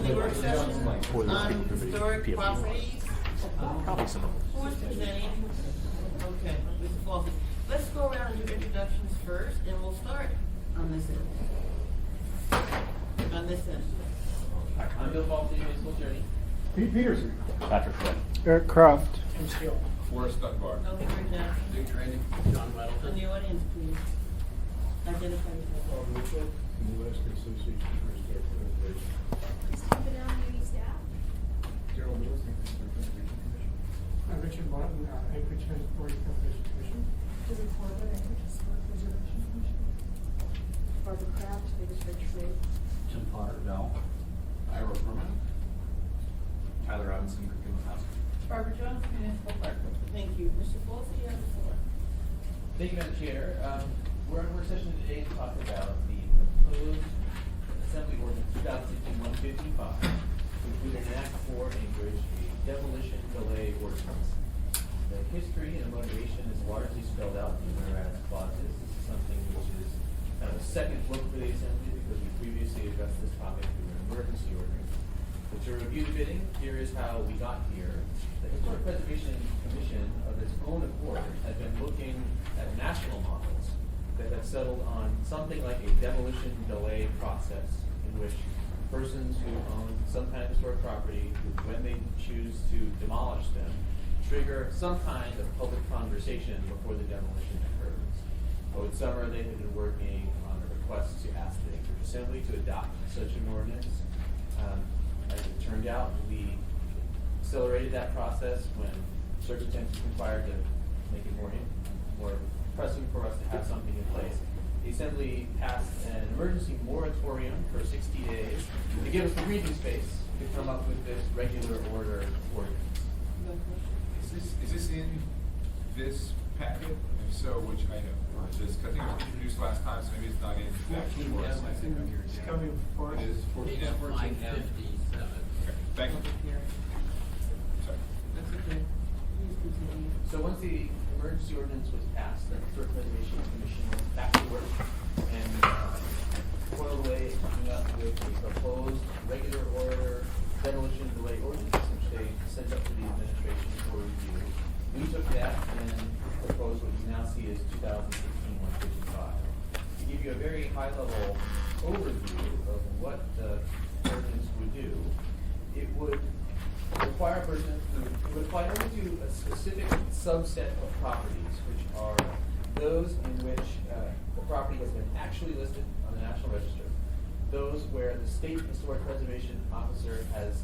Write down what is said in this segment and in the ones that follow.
the work session on historic properties. Probably some. Who is presenting? Okay, Mr. Falsey. Let's go around and do introductions first, and we'll start on this end. On this end. I'm Bill Falsey, municipal attorney. Pete Peterson. Patrick Flynn. Eric Croft. Tim Steele. Forrest Dunbar. Don't be very Jackson. Dick Training. John In Weddleton. the audience, please. Identify yourself. Bob Mitchell, Nebraska Association for Historic Preservation. Stephen Downey staff. Gerald Lewis, Historic Preservation Commission. Richard Martin, Anchorage Historic Preservation Commission. Susan Corbett, Anchorage Historic Preservation Commission. Barbara Kraft, Vegas Registry. Jim Potter. No. Ira Furman. Tyler Robinson, Cricket House. Barbara Jones, Municipal Clerk. Thank you. Mr. Falsey, you have the floor. Thank you, Madam Chair. We're in work session today to talk about the proposed Assembly Ordinance 2016-155, to include an act for Anchorage, a demolition delay ordinance. The history and the motivation is largely spelled out in the whereas clauses. This is something which is kind of a second look for the Assembly because we previously addressed this topic through an emergency ordinance. But to review the bidding, here is how we got here. The Historic Preservation Commission, of its own accord, had been looking at national models that have settled on something like a demolition delay process in which persons who own some kind of historic property, when they choose to demolish them, trigger some kind of public conversation before the demolition occurs. Over the summer, they had been working on a request to ask the Anchorage Assembly to adopt such an ordinance. As it turned out, we accelerated that process when circumstances required to make it more pressing for us to have something in place. The Assembly passed an emergency moratorium for 60 days to give us the breathing space to come up with this regular order ordinance. Is this in this packet? If so, which item? Or is this, I think it was introduced last time, so maybe it's not in that for us. It's coming for us. It is 14. Page 957. Okay, thank you. Sorry. That's okay. Please continue. So once the emergency ordinance was passed, the Historic Preservation Commission went back to work and toiled away coming up with a proposed regular order demolition delay ordinance, which they sent up to the administration for review. We took that and proposed what you now see as 2016-155. To give you a very high-level overview of what the ordinance would do, it would require a person it would apply only to a specific subset of properties, which are those in which the property has been actually listed on the National Register, those where the state historic preservation officer has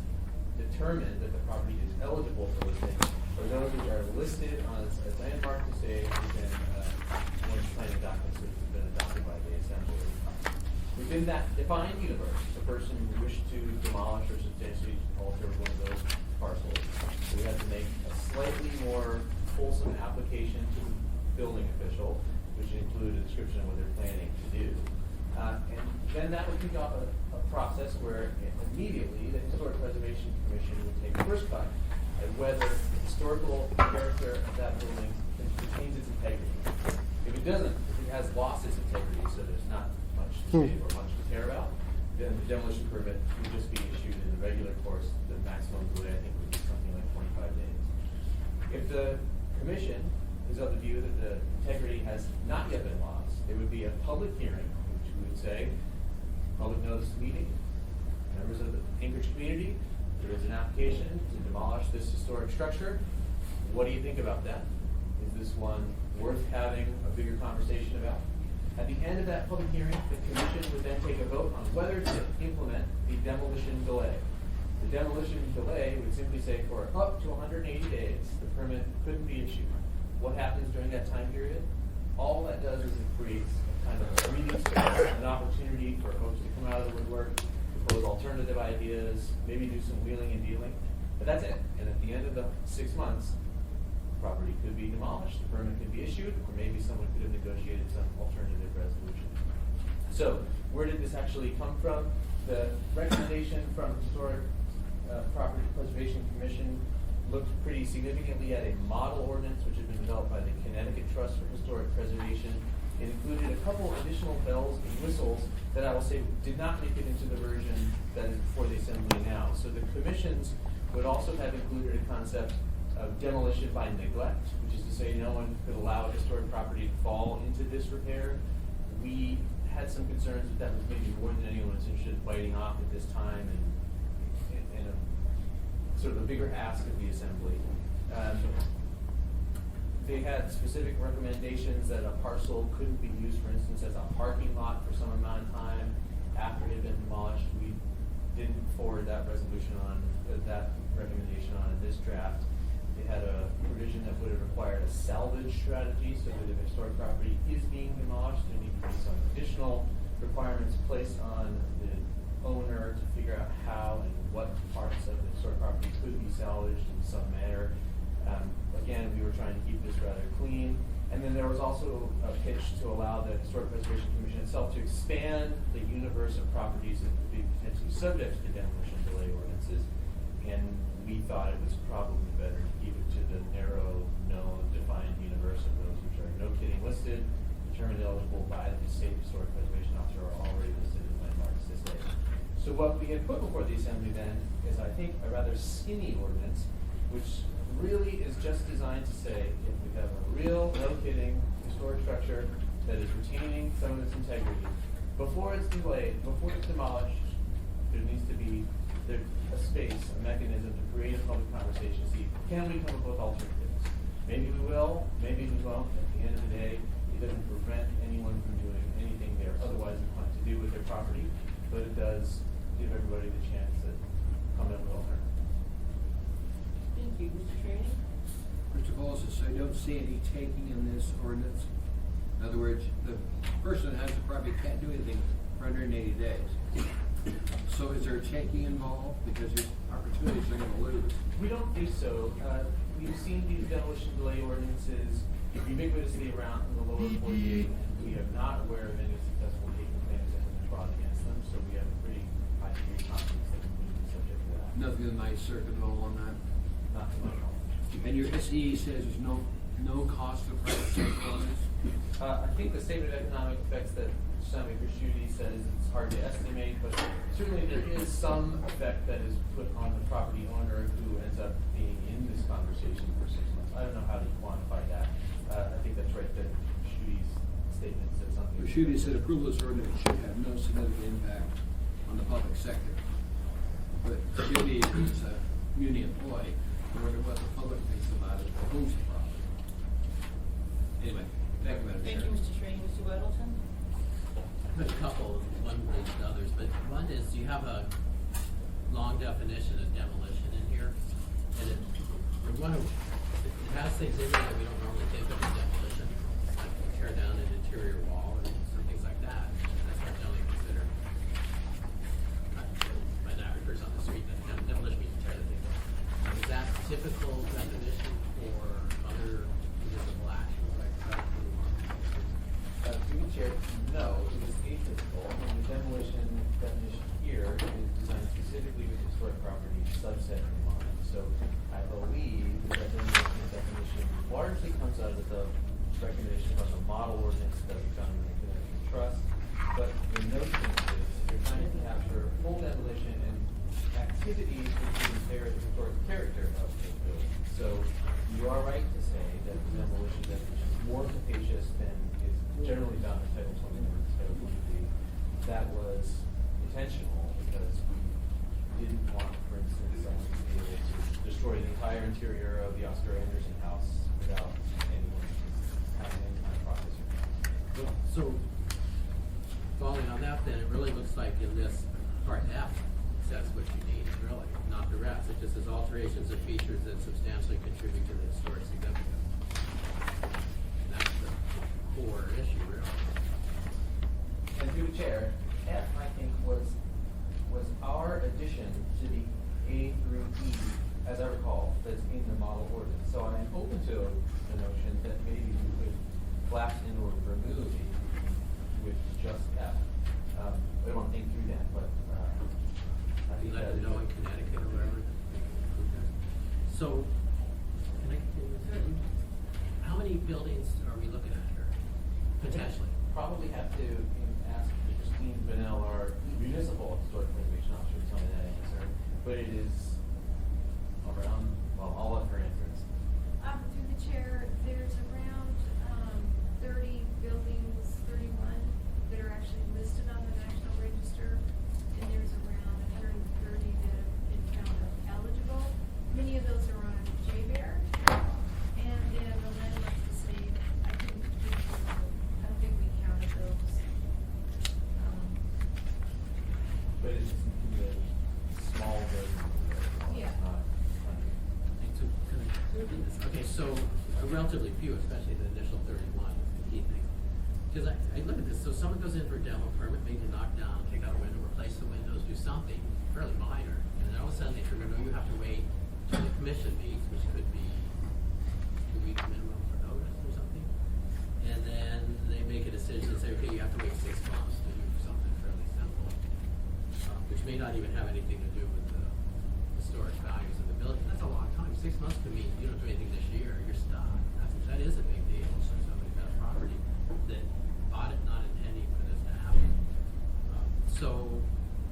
determined that the property is eligible for listing, or those which are listed on as landmark to say within one of the planning documents which has been adopted by the Assembly. Within that defined universe, the person who wished to demolish or substantially alter one of those parcels, we had to make a slightly more fulsome application to the building official, which included a description of what they're planning to do. And then that would kick off a process where immediately the Historic Preservation Commission would take the first cut at whether the historical character of that building retains its integrity. If it doesn't, if it has lost its integrity, so there's not much to save or much to care about, then the demolition permit would just be issued in the regular course. The maximum delay, I think, would be something like 25 days. If the commission is of the view that the integrity has not yet been lost, there would be a public hearing, which we would say, public notice meeting, members of the Anchorage community, there is an application to demolish this historic structure. What do you think about that? Is this one worth having a bigger conversation about? At the end of that public hearing, the commission would then take a vote on whether to implement the demolition delay. The demolition delay would simply say for up to 180 days, the permit couldn't be issued. What happens during that time period? All that does is it creates a kind of a breathing space, an opportunity for folks to come out of the woodwork, propose alternative ideas, maybe do some wheeling and dealing. But that's it. And at the end of the 6 months, property could be demolished, the permit could be issued, or maybe someone could have negotiated some alternative resolution. So, where did this actually come from? The recommendation from the Historic Property Preservation Commission looked pretty significantly at a model ordinance which had been developed by the Connecticut Trust for Historic Preservation It included a couple additional bells and whistles that I will say did not make it into the version that is before the assembly now. So the commissions would also have included a concept of demolition by neglect, which is to say no one could allow a historic property to fall into disrepair. We had some concerns that was maybe more than anyone was interested in biting off at this time and a sort of a bigger ask of the assembly. They had specific recommendations that a parcel couldn't be used, for instance, as a parking lot for some amount of time after it had been demolished. We didn't forward that resolution on, that recommendation on in this draft. They had a provision that would have required a salvage strategy, so that if a historic property is being demolished, there need to be some additional requirements placed on the owner to figure out how and what parts of the historic property could be salvaged in some manner. Again, we were trying to keep this rather clean. And then there was also a pitch to allow the Historic Preservation Commission itself to expand the universe of properties that could be potentially subject to demolition delay ordinances. And we thought it was probably better to keep it to the narrow, known, defined universe of those which are no kidding listed, determined eligible by the state historic preservation officer, or already listed as landmarks this day. So what we had put before the assembly then is, I think, a rather skinny ordinance, which really is just designed to say if we have a real, no kidding, historic structure that is retaining some of its integrity, before it's delayed, before it's demolished, there needs to be a space, a mechanism to create a public conversation, see, can we come up with alternatives? Maybe we will, maybe we won't. At the end of the day, it doesn't prevent anyone from doing anything they're otherwise inclined to do with their property, but it does give everybody the chance to come up with alternatives. Thank you, Mr. Trainee. Mr. Vols, I don't see any taking in this ordinance. In other words, the person that has the property can't do anything for 180 days. So is there taking involved? Because there's opportunities they're going to lose. We don't think so. We've seen these demolition delay ordinances ubiquitously around in the lower 48, and we are not aware of any successful taking claims that have been brought against them, so we have a pretty high degree of confidence that we wouldn't be subject to that. Nothing in my circuit hole on that. Not to my knowledge. And your SE says there's no cost to private sector on this? I think the statement of economic effects that Senator Shudi says it's hard to estimate, but certainly there is some effect that is put on the property owner who ends up being in this conversation for 6 months. I don't know how to quantify that. I think that's right, that Shudi's statement said something. Shudi said approval of this ordinance should have no significant impact on the public sector. But Shudi is a community employee. I wonder what the public thinks about it, or owns the property. Anyway, thank you, Madam Chair. Thank you, Mr. Trainee. Mr. Weddleton? A couple, one relates to others, but one is you have a long definition of demolition in here, and it has things in there that we don't normally think of as demolition, like tear down an interior wall and some things like that. That's not generally considered. By that refers on the street, but demolition means tear the thing down. Is that typical definition for other municipal actions like that? Through the chair, no, it is atypical, and the demolition definition here is designed specifically with historic property subset in mind. So I believe that demolition definition largely comes out of the recommendation from the model ordinance that we've done in the Connecticut Trust. But in those instances, you're trying to capture full demolition and activities which would impair the historic character of the building. So you are right to say that the demolition definition is more capacious than is generally found in Title 21 and Title 23. That was intentional because we didn't want, for instance, someone to be able to destroy the entire interior of the Oscar Anderson house without anyone having any kind of process. So, following on that then, it really looks like in this part F, says what you need, really, not the rest. It just says alterations of features that substantially contribute to the historic significance. And that's the core issue, really. And through the chair, F, I think, was our addition to the A through E, as I recall, that's in the model ordinance. So I'm open to the notion that maybe we could collapse in or remove A through E with just F. I don't want to think through that, but I think Let that them know in Connecticut or wherever. So, can I continue? How many buildings are we looking at here, potentially? ask Christine Bennell, our municipal historic preservation officer, to tell me that answer, but it is around, well, I'll let her answer this. Through the chair, there's around 30 buildings, 31, that are actually listed on the National Register, and there's around 130 that have been found eligible. Many of those are on J-Bear, and then the land wants to say, I don't think we counted those. But it's the small version. Yeah. Not Okay, so a relatively few, especially the initial 31 is the key thing. Because I look at this, so someone goes in for a demo permit, maybe to knock down, take out a window, replace the windows, do something fairly minor, and then all of a sudden they figure, no, you have to wait till the commission meets, which could be 2 weeks minimum for notice or something. And then they make a decision and say, okay, you have to wait 6 months to do something fairly simple, which may not even have anything to do with the historic values of the building. That's a long time. 6 months could mean you don't do anything this year, you're stuck. That is a big deal for somebody got a property that bought it not intending for this to happen. So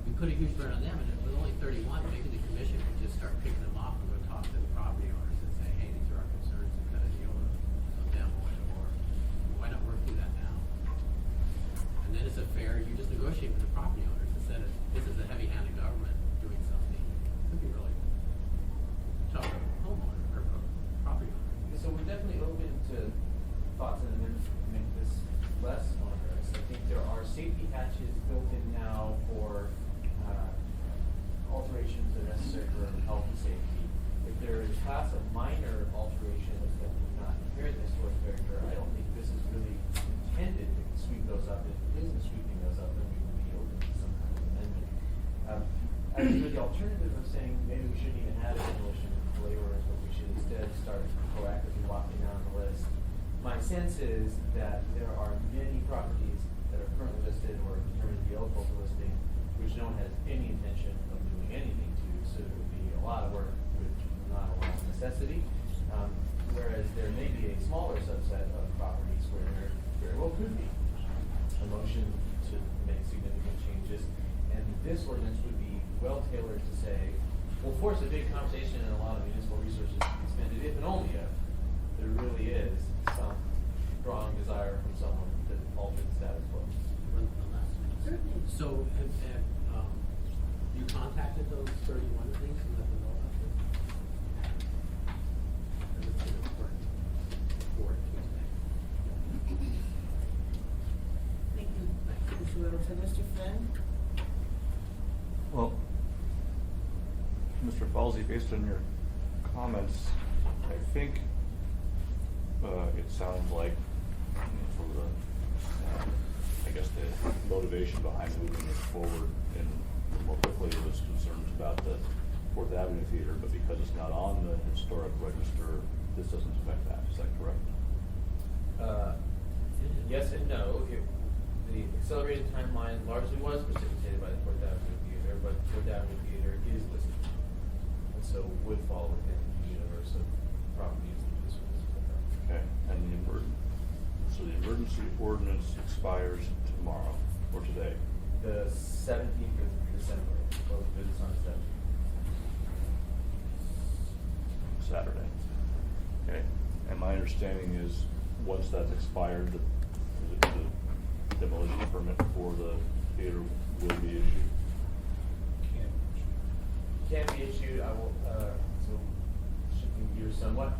we put a huge burden on them, and with only 31, maybe the commission could just start picking them off and go talk to the property owners and say, hey, these are our concerns, and kind of deal with them, or why not work through that now? And then it's a fair, you just negotiate with the property owners instead of, this is a heavy-handed government doing something. It could be really tough for a homeowner or a property owner. So we're definitely open to thoughts and amendments to make this less onerous. I think there are safety hatches built in now for alterations that are necessary for health and safety. If there is a class of minor alterations that do not inherit the historic character, I don't think this is really intended to sweep those up. If it isn't sweeping those up, then we would be open to some kind of amendment. I think the alternative of saying maybe we shouldn't even have a demolition waivers, but we should instead start proactively walking down the list. My sense is that there are many properties that are currently listed or determined to be eligible for listing, which no one has any intention of doing anything to, so it would be a lot of work, which is not a lot of necessity. Whereas there may be a smaller subset of properties where there very well could be a motion to make significant changes, and this ordinance would be well tailored to say, we'll force a big conversation and a lot of municipal resources to be expended if and only if there really is some strong desire from someone to alter the status quo. Certainly. So have you contacted those 31 things and let them know about this? And it's been important for Tuesday. Thank you, Mr. Littleton. Mr. Flynn? Well, Mr. Falsey, based on your comments, I think it sounds like for the, I guess the motivation behind moving it forward and more quickly was concerns about the 4th Avenue Theater, but because it's not on the historic register, this doesn't affect that. Is that correct? Yes and no. The accelerated timeline largely was precipitated by the 4th Avenue Theater, but the 4th Avenue Theater is listed, and so would fall within the universe of properties that this was. Okay. And so the emergency ordinance expires tomorrow or today. The 17th of December, both visits on the 17th. Saturday. Okay. And my understanding is once that's expired, the demolition permit for the theater will be issued. Can be issued. I will. So shifting gears somewhat.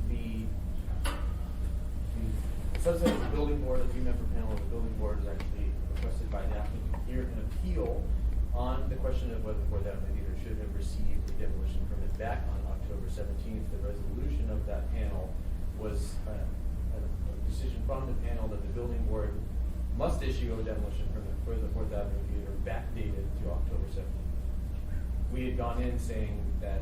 The subset of the building board, the 3-member panel of the building board, is actually requested by an applicant to hear an appeal on the question of whether the 4th Avenue Theater should have received a demolition permit back on October 17th. The resolution of that panel was a decision from the panel that the building board must issue a demolition permit for the 4th Avenue Theater backdated to October 17th. We had gone in saying that,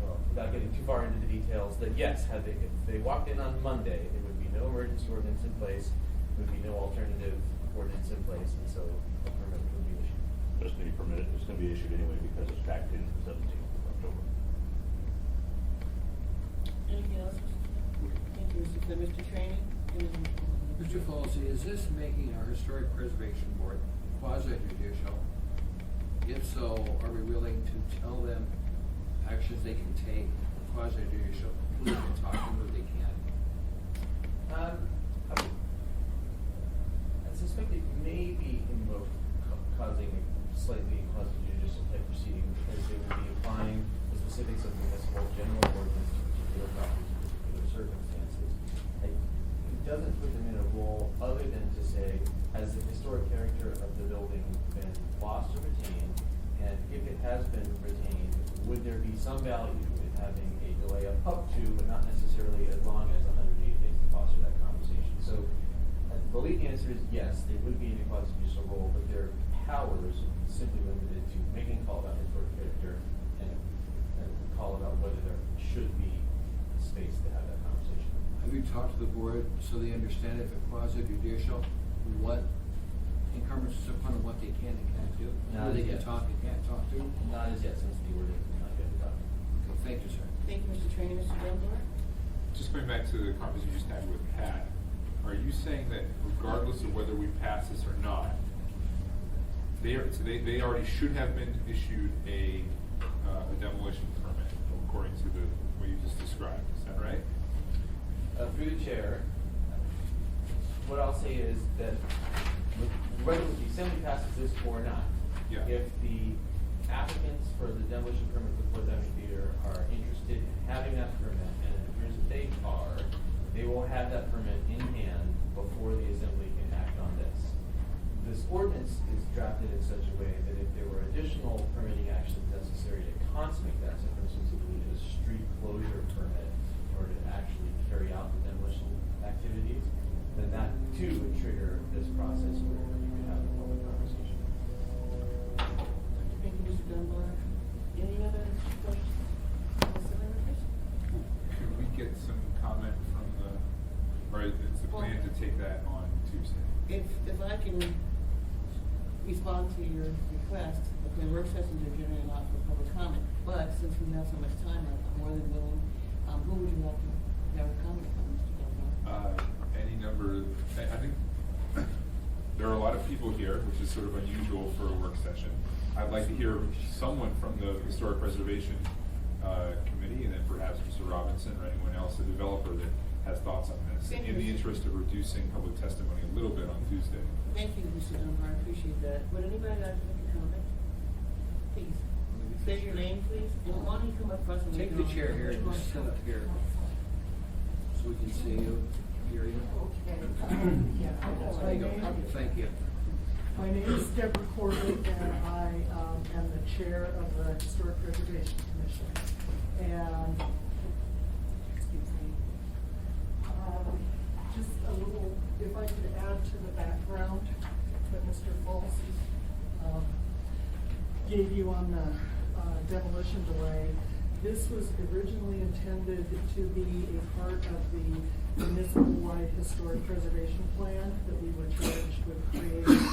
well, without getting too far into the details, that yes, if they walked in on Monday, there would be no emergency ordinance in place, there would be no alternative ordinance in place, and so a permit would be issued. But it's going to be permitted. It's going to be issued anyway because it's backdated to the 17th of October. Anything else? Thank you, Mr. Flynn. Mr. Trainee? Mr. Folsey, is this making our historic preservation board quasi-judicial? If so, are we willing to tell them actions they can take, quasi-judicial, who they can talk to, who they can't? I suspect it may be causing a slightly quasi-judicial type proceeding because they would be applying the specifics of municipal general ordinance to particular properties in particular circumstances. It doesn't put them in a role other than to say, has the historic character of the building been lost or retained? And if it has been retained, would there be some value in having a delay of up to, but not necessarily as long as 180 days to foster that conversation? So I believe the answer is yes, they would be in a quasi-judicial role, but their powers would be simply limited to making a call about historic character and a call about whether there should be space to have that conversation. Have you talked to the board so they understand if it's quasi-judicial, what encumbrances upon what they can and can't do? Not Who they as can yet. talk and can't talk to? Not as yet, since the ordinance is not yet adopted. Okay, thank you, sir. Thank you, Mr. Trainer. Mr. Dunbar? Just going back to the conversation you just had with Pat, are you saying that regardless of whether we pass this or not, they already should have been issued a demolition permit according to the what you just described? Is that right? Through the chair, what I'll say is that whether the assembly passes this or not, Yeah. if the applicants for the demolition permit for the Fourth Avenue Theater are interested in having that permit, and it appears that they are, they will have that permit in hand before the assembly can act on this. This ordinance is drafted in such a way that if there were additional permitting actions necessary to consummate that, so for instance, if we needed a street closure permit or to actually carry out the demolition activities, then that too would trigger this process where you could have a public conversation. Thank you, Mr. Dunbar. Any other questions? Mr. Leonard? Could we get some comment from the, or is the plan to take that on Tuesday? If I can respond to your request, the work sessions are generally not for public comment, but since we have so much time, I'm more than willing, who would you like to have a comment from, Mr. Dunbar? Any number, I think there are a lot of people here, which is sort of unusual for a work session. I'd like to hear someone from the Historic Preservation Committee, and then perhaps Mr. Robinson or anyone else, a developer that has thoughts on this, Thank in you. the interest of reducing public testimony a little bit on Tuesday. Thank you, Mr. Dunbar, I appreciate that. Would anybody like to make a comment? Please, say your name, please. And why don't you come up front and Take the chair here and just sit up here so we can see you, hear you. There you go. Thank you. My name is Deborah Corbett, and I am the chair of the Historic Preservation Commission. And, excuse me, just a little, if I could add to the background that Mr. Folsey gave you on the demolition delay. This was originally intended to be a part of the municipal-wide historic preservation plan that we were charged with creating.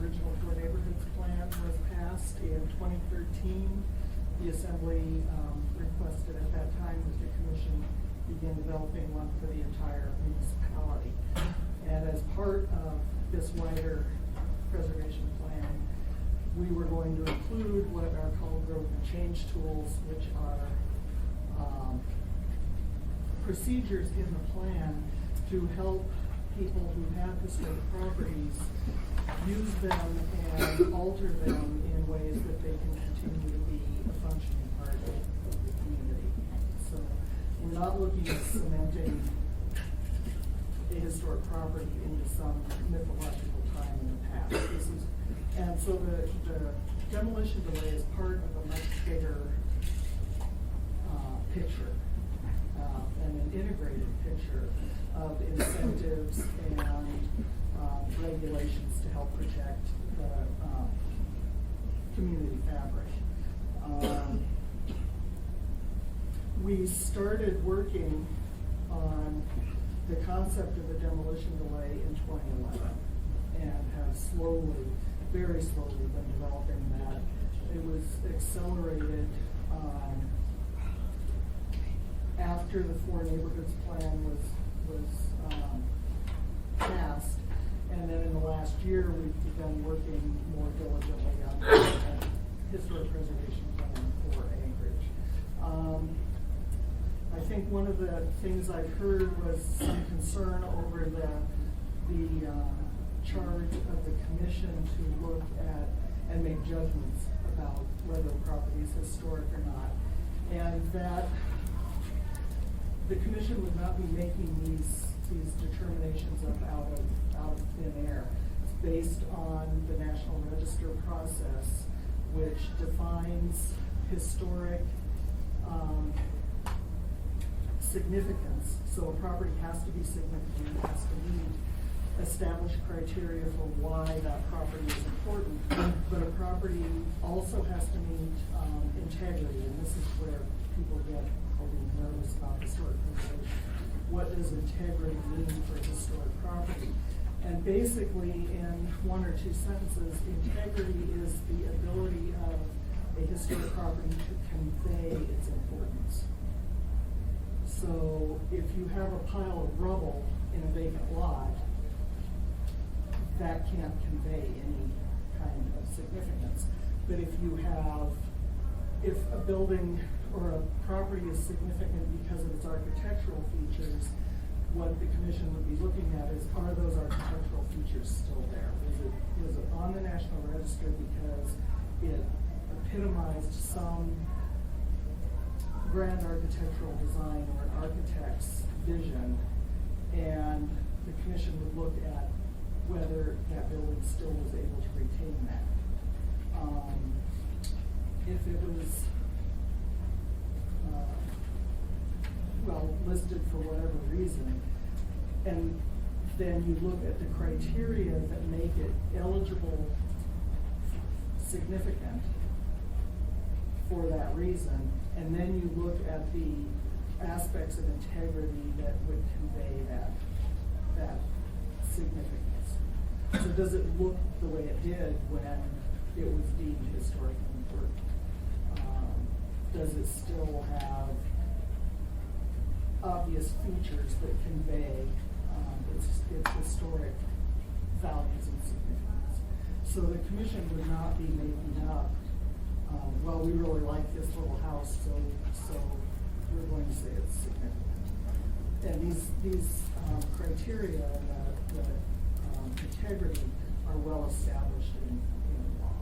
Original four neighborhoods plan was passed in 2013. The assembly requested at that time that the commission begin developing one for the entire municipality. And as part of this wider preservation plan, we were going to include what are called growth and change tools, which are procedures in the plan to help people who have historic properties use them and alter them in ways that they can continue to be a functioning part of the community. So we're not looking at cementing a historic property into some mythological time in the past. And so the demolition delay is part of a much bigger picture, and an integrated picture of incentives and regulations to help protect the community fabric. We started working on the concept of a demolition delay in 2011 and have slowly, very slowly been developing that. It was accelerated after the four neighborhoods plan was passed. And then in the last year, we've begun working more diligently on the historic preservation plan for Anchorage. I think one of the things I've heard was some concern over the charge of the commission to look at and make judgments about whether a property is historic or not. And that the commission would not be making these determinations out of thin air. It's based on the National Register process, which defines historic significance. So a property has to be significant, it has to meet established criteria for why that property is important. But a property also has to meet integrity, and this is where people get a little nervous about historic preservation. What does integrity mean for a historic property? And basically, in one or two sentences, integrity is the ability of a historic property to convey its importance. So if you have a pile of rubble in a vacant lot, that can't convey any kind of significance. But if a building or a property is significant because of its architectural features, what the commission would be looking at is, are those architectural features still there? Is it on the National Register because it epitomized some grand architectural design or an architect's vision, and the commission would look at whether that building still was able to retain that. If it was listed for whatever reason, and then you look at the criteria that make it eligible, significant for that reason, and then you look at the aspects of integrity that would convey that significance. So does it look the way it did when it was deemed historically important? Does it still have obvious features that convey its historic values and significance? So the commission would not be making up, well, we really like this little house, so we're going to say it's significant. And these criteria that integrity are well established in law.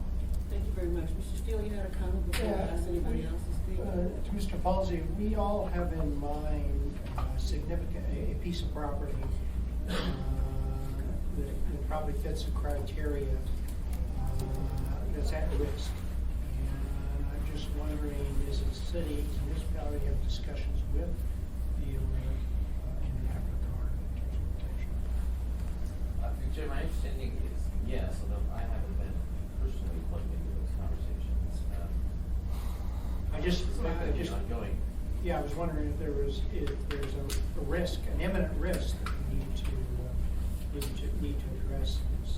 Thank you very much. Mr. Steele, you had a comment before I ask anybody else to speak? To Mr. Falsey, we all have in mind a piece of property that probably fits the criteria that's at risk. And I'm just wondering, is the city, municipality have discussions with the owner in that regard in terms of protection? Jim, my understanding is yes, although I haven't been personally plugged into those conversations. I just ongoing. Yeah, I was wondering if there's a risk, an imminent risk that we need to address this.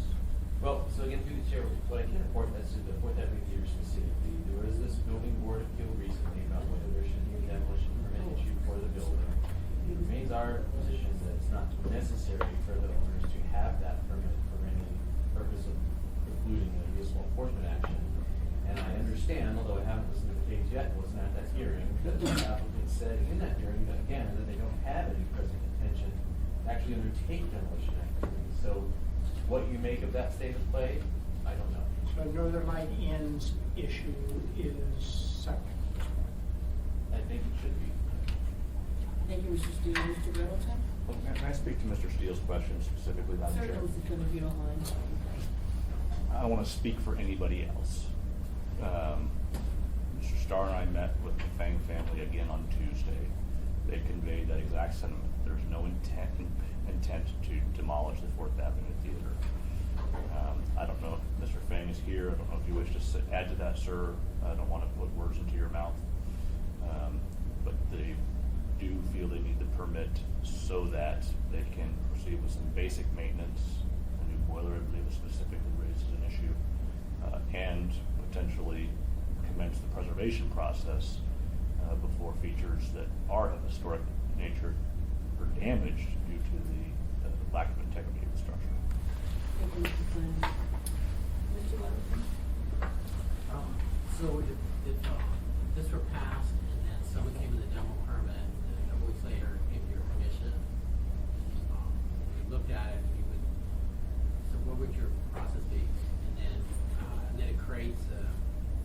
Well, so again, through the chair, what I can report, that's to the Fourth Avenue Theater specifically, there was this building board appeal recently about whether there should be a demolition permit issued for the building. It remains our position that it's not necessary for the owners to have that permit for any purpose of precluding a municipal enforcement action. And I understand, although I haven't listened to the case yet, wasn't at that hearing, that the applicant said in that hearing that again, that they don't have any present intention to actually undertake demolition activities. So what you make of that state of play, I don't know. So Northern Light Inn's issue is separate. I think it should be. Thank you, Mr. Steele. Mr. Middleton? Can I speak to Mr. Steele's question specifically, Madam Chair? Certainly, Mr. Quinn, if you don't mind. I don't want to speak for anybody else. Mr. Starr and I met with the Fang family again on Tuesday. They conveyed that exact sentiment. There's no intent to demolish the Fourth Avenue Theater. I don't know if Mr. Fang is here. I don't know if you wish to add to that, sir. I don't want to put words into your mouth. But they do feel they need the permit so that they can proceed with some basic maintenance. A new boiler, I believe, is specifically raised as an issue, and potentially commence the preservation process before features that are of historic nature are damaged due to the lack of integrity of the structure. Thank you, Mr. Flynn. Mr. Levinson? So if this were passed and then someone came with a demo permit and a couple weeks later came to your commission, you looked at it, you would, so what would your process be? And then it creates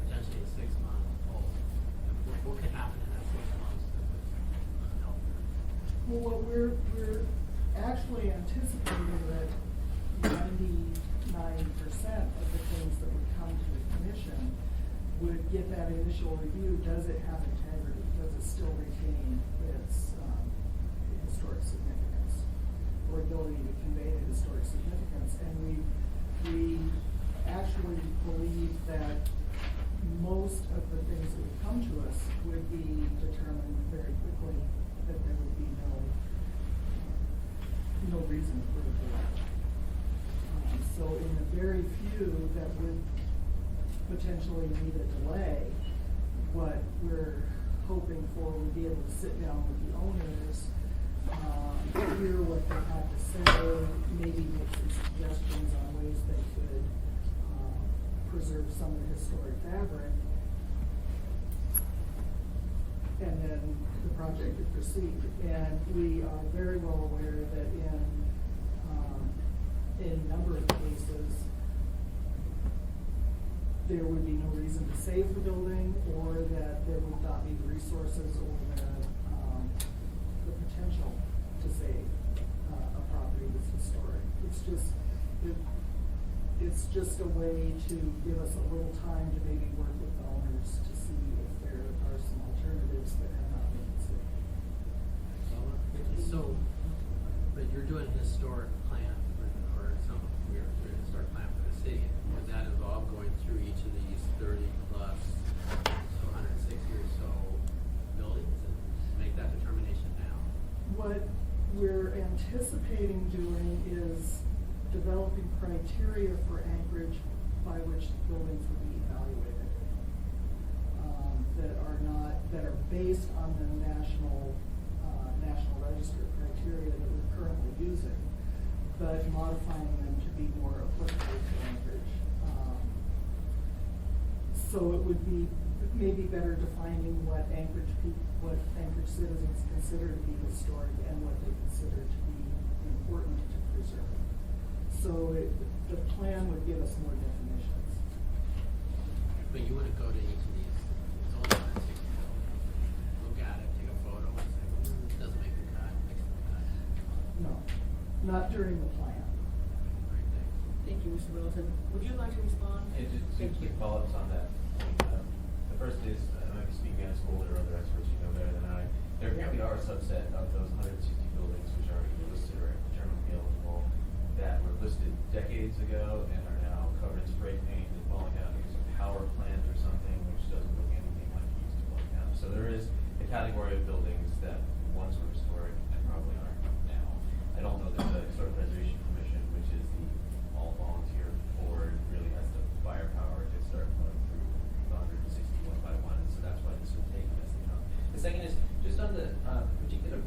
potentially a 6-month hold. What could happen in that 6 months that would help? Well, what we're actually anticipating that 99% of the things that would come to the commission would get that initial review. Does it have integrity? Does it still retain its historic significance or ability to convey the historic significance? And we actually believe that most of the things that would come to us would be determined very quickly, that there would be no reason for the delay. So in the very few that would potentially need a delay, what we're hoping for would be able to sit down with the owners, hear what they have to say, maybe make some suggestions on ways they could preserve some of the historic fabric, and then the project would proceed. And we are very well aware that in a number of cases, there would be no reason to save the building, or that there would not be the resources or the potential to save a property that's historic. It's just a way to give us a little time to maybe work with the owners to see if there are some alternatives that have not been considered. So, but you're doing a historic plan or some we're doing a historic plan for the city. Would that involve going through each of these 30 plus, so 160 or so buildings and make that determination now? What we're anticipating doing is developing criteria for Anchorage by which buildings would be evaluated, that are based on the national register criteria that we're currently using, but modifying them to be more applicable to Anchorage. So it would be maybe better defining what Anchorage citizens consider to be historic and what they consider to be important to preserve. So the plan would give us more definitions. But you wouldn't go to each of these, it's only 160 buildings, look at it, take a photo and say, it doesn't make the cut, makes the cut. No, not during the plan. Right, thanks. Thank you, Mr. Middleton. Would you like to respond? And just two Thank you. quick follow-ups on that. The first is, I might be speaking as school, there are other experts you know better than I. There apparently are a subset of those 160 buildings which are either listed or generally eligible that were listed decades ago and are now covered in spray paint and falling down because of power plant or something, which doesn't look anything like it used to look now. So there is a category of buildings that once were historic and probably aren't now. I don't know that the Historic Preservation Commission, which is the all-volunteer board, really has the firepower to start going through the 160 one by one, and so that's why this would take us. The second is just on the particular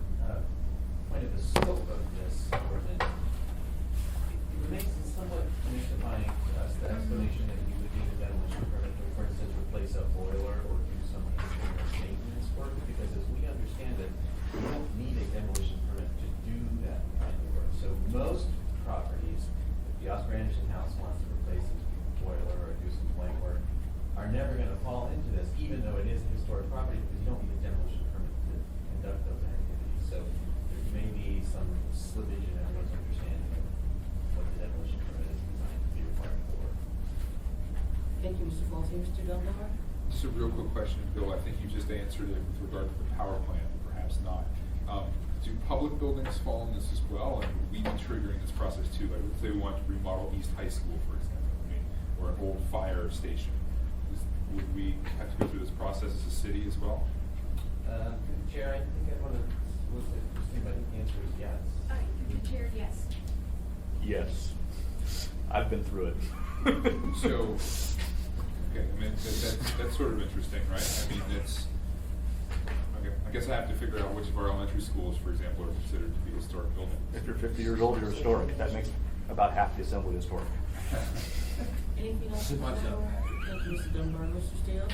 point of the scope of this ordinance. It remains somewhat mystifying to us, the explanation that you would need a demolition permit to, for instance, replace a boiler or do some interior maintenance work, because as we understand it, you don't need a demolition permit to do that kind of work. So most properties, if the Oscar Anderson house wants to replace its boiler or do some blank work, are never going to fall into this, even though it is a historic property, because you don't need a demolition permit to conduct those activities. So there may be some slippage in everyone's understanding of what the demolition permit is designed to be required for. Thank you, Mr. Folsey. Mr. Dunbar? Just a real quick question, Bill. I think you just answered it with regard to the power plant, perhaps not. Do public buildings fall in this as well? And would we be triggering this process too? Like, let's say we want to remodel East High School, for example, or an old fire station. Would we have to go through this process as a city as well? Chair, I think I want to solicit Christine, but the answer is yes. The chair, yes. Yes, I've been through it. So, okay, I mean, that's sort of interesting, right? I mean, it's, I guess I have to figure out which of our elementary schools, for example, are considered to be historic buildings. If you're 50 years old, you're historic. That makes about half the assembly historic. Anything else? Too much of that. Thank you, Mr. Dunbar. Mr. Steele?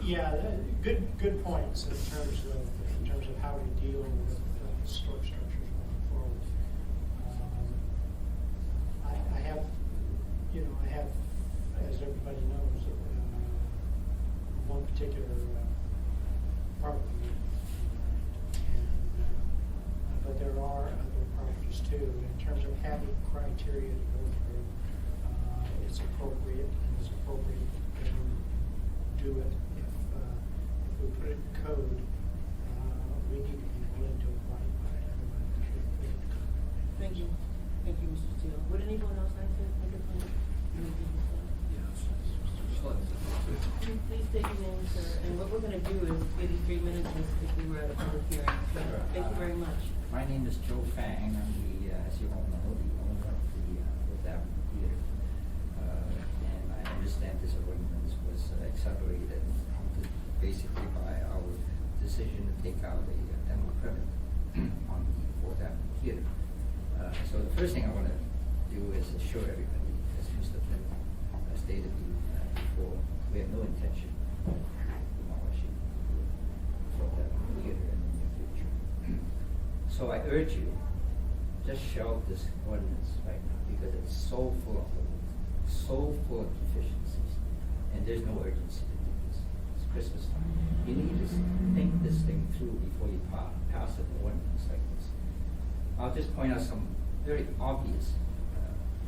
Yeah, good points in terms of how we deal with historic structures going forward. I have, as everybody knows, one particular property, but there are other properties too. In terms of having criteria to go through, it's appropriate to do it. If we put it in code, we need to be willing to abide by it. Otherwise, we should put it in code. Thank you. Thank you, Mr. Steele. Would anyone else like to make a comment? Anything to say? Please state your name, sir. And what we're going to do is give you 3 minutes if we were at a public hearing. So, thank you very much. My name is Joe Fang. I'm the, as you all know, the owner of the Fifth Avenue Theater. And I understand this ordinance was accelerated basically by our decision to take out a demo permit on the Fourth Avenue Theater. So the first thing I want to do is assure everybody, as Mr. Flynn stated before, we have no intention of demolishing the Fourth Avenue Theater in the near future. So I urge you, just shelve this ordinance right now because it's so full of holes, so full of deficiencies, and there's no urgency to do this. It's Christmas time. You need to think this thing through before you pass an ordinance like this. I'll just point out some very obvious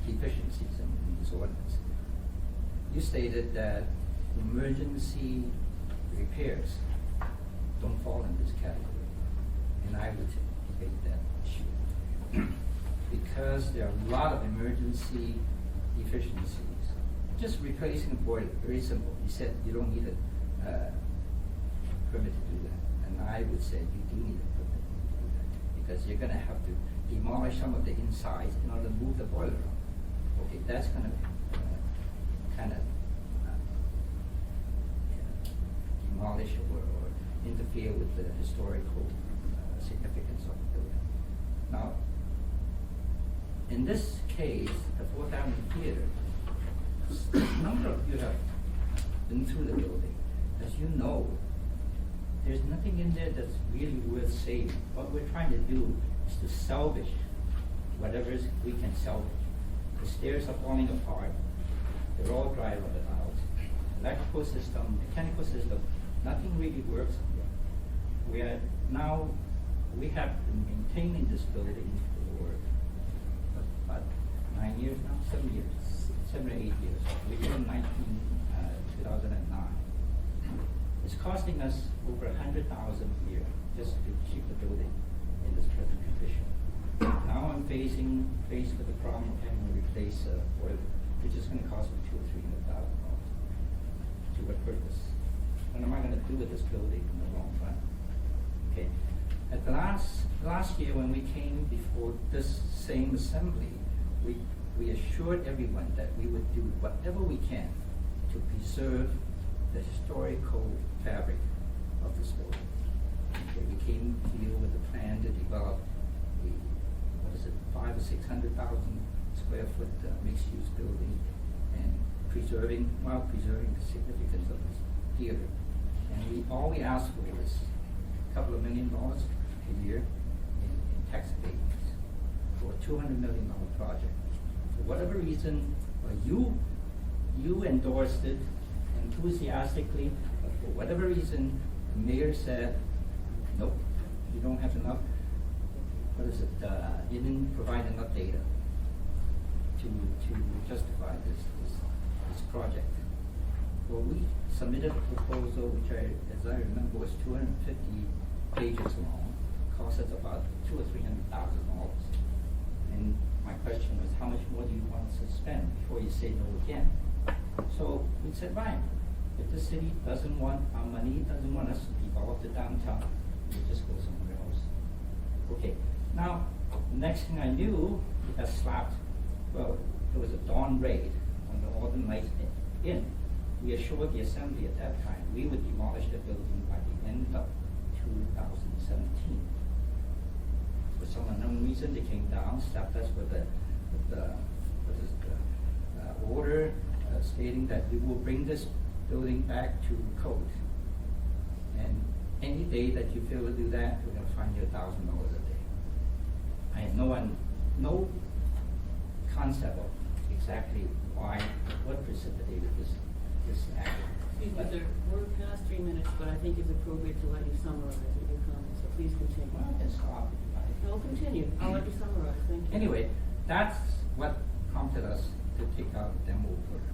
deficiencies in this ordinance. You stated that emergency repairs don't fall in this category, and I would debate that issue because there are a lot of emergency deficiencies. Just replacing a boiler, very simple. You said you don't need a permit to do that, and I would say you do need a permit to do that because you're going to have to demolish some of the insides in order to move the boiler up. Okay, that's going to kind of demolish or interfere with the historical significance of the building. Now, in this case, the Fourth Avenue Theater, a number of you have been through the building. As you know, there's nothing in there that's really worth saving. What we're trying to do is to salvage whatever we can salvage. The stairs are falling apart. They're all dry rotted out. Electrical system, mechanical system, nothing really works here. We have been maintaining this building for about 9 years now, 7 years, 7 or 8 years. We did in 2009. It's costing us over $100,000 a year just to keep the building in this present condition. Now I'm faced with the problem of having to replace a boiler, which is going to cost me $200,000 or $300,000. To what purpose? What am I going to do with this building in the long run? Okay. At the last year when we came before this same assembly, we assured everyone that we would do whatever we can to preserve the historical fabric of this building. Okay, we came to you with a plan to develop a 500,000 or 600,000 square foot mixed-use building, and preserving the significance of this theater. And all we asked for was a couple of $1 million a year in tax abatements for a $200 million project. For whatever reason, you endorsed it enthusiastically, but for whatever reason, the mayor said, nope, you don't have enough. You didn't provide enough data to justify this project. Well, we submitted a proposal which, as I remember, was 250 pages long, cost us about $200,000 or $300,000. And my question was, how much more do you want us to spend before you say no again? So we said, fine. If the city doesn't want our money, doesn't want us to develop the downtown, we'll just go somewhere else. Okay. Now, the next thing I knew, we got slapped. Well, there was a dawn raid on the Northern Lights Inn. we assured the assembly at that time, we would demolish the building by the end of 2017. For some unknown reason, they came down, slapped us with the order stating that we will bring this building back to code. And any day that you fail to do that, we're gonna fine you $1,000 a day. I have no concept of exactly why, what precipitated this action. Excuse me, sir, we're past 3 minutes, but I think it's appropriate to let you summarize your comments, so please continue. Well, it's hard. No, continue. I'll let you summarize. Thank you. Anyway, that's what prompted us to take out the demo order